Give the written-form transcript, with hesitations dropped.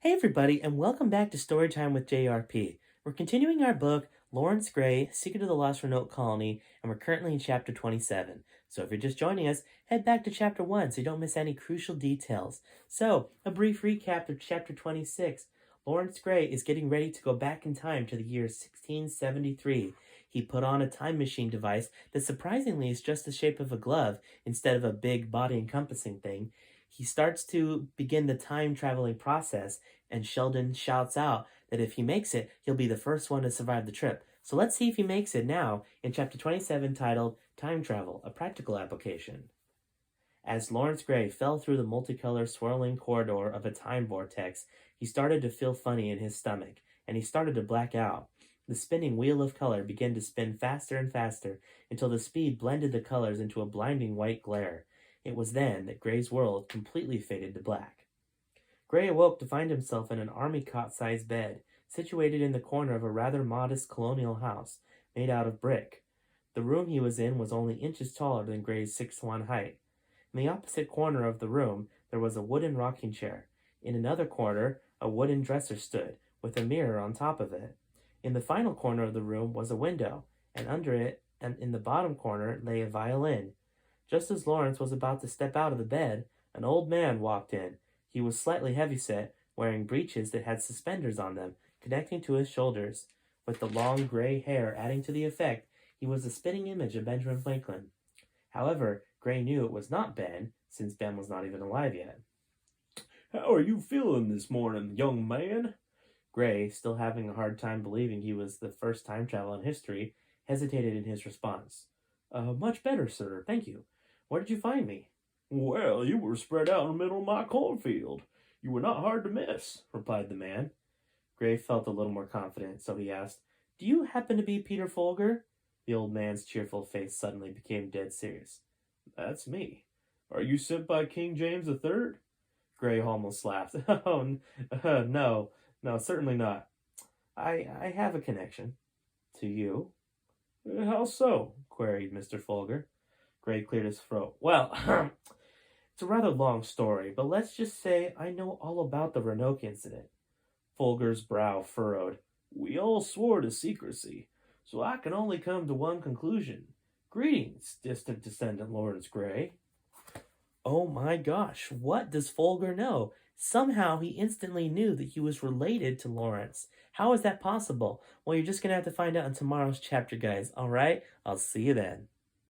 Hey everybody, and welcome back to Storytime with JRP. We're continuing our book, Laurence Grey, Secret of the Lost Roanoke Colony, and we're currently in chapter 27. So if you're just joining us, head back to chapter 1 so you don't miss any crucial details. So, a brief recap of chapter 26. Laurence Grey is getting ready to go back in time to the year 1673. He put on a time machine device that surprisingly is just the shape of a glove instead of a big body encompassing thing. He starts to begin the time traveling process, and Sheldon shouts out that if he makes it, he'll be the first one to survive the trip. So let's see if he makes it now in chapter 27 titled Time Travel, a Practical Application. As Laurence Grey fell through the multicolor swirling corridor of a time vortex, he started to feel funny in his stomach, and he started to black out. The spinning wheel of color began to spin faster and faster until the speed blended the colors into a blinding white glare. It was then that Grey's world completely faded to black. Grey awoke to find himself in an army cot-sized bed, situated in the corner of a rather modest colonial house, made out of brick. The room he was in was only inches taller than Grey's 6'1" height. In the opposite corner of the room, there was a wooden rocking chair. In another corner, a wooden dresser stood, with a mirror on top of it. In the final corner of the room was a window, and under it, and in the bottom corner, lay a violin. Just as Laurence was about to step out of the bed, an old man walked in. He was slightly heavyset, wearing breeches that had suspenders on them, connecting to his shoulders. With the long gray hair adding to the effect, he was a spitting image of Benjamin Franklin. However, Grey knew it was not Ben, since Ben was not even alive yet. "How are you feeling this morning, young man?" Grey, still having a hard time believing he was the first time travel in history, hesitated in his response. Much better, sir, thank you. Where did you find me? "Well, you were spread out in the middle of my cornfield. You were not hard to miss," replied the man. Grey felt a little more confident, so he asked, "Do you happen to be Peter Folger?" The old man's cheerful face suddenly became dead serious. "That's me. Are you sent by King James III?" Grey almost laughed. "Oh, no, certainly not. I have a connection." "To you?" "How so?" queried Mr. Folger. Grey cleared his throat. "Well, it's a rather long story, but let's just say I know all about the Roanoke incident." Folger's brow furrowed. "We all swore to secrecy, so I can only come to one conclusion. Greetings, distant descendant Laurence Grey." Oh my gosh, what does Folger know? Somehow he instantly knew that he was related to Laurence. How is that possible? Well, you're just going to have to find out in tomorrow's chapter, guys. All right? I'll see you then.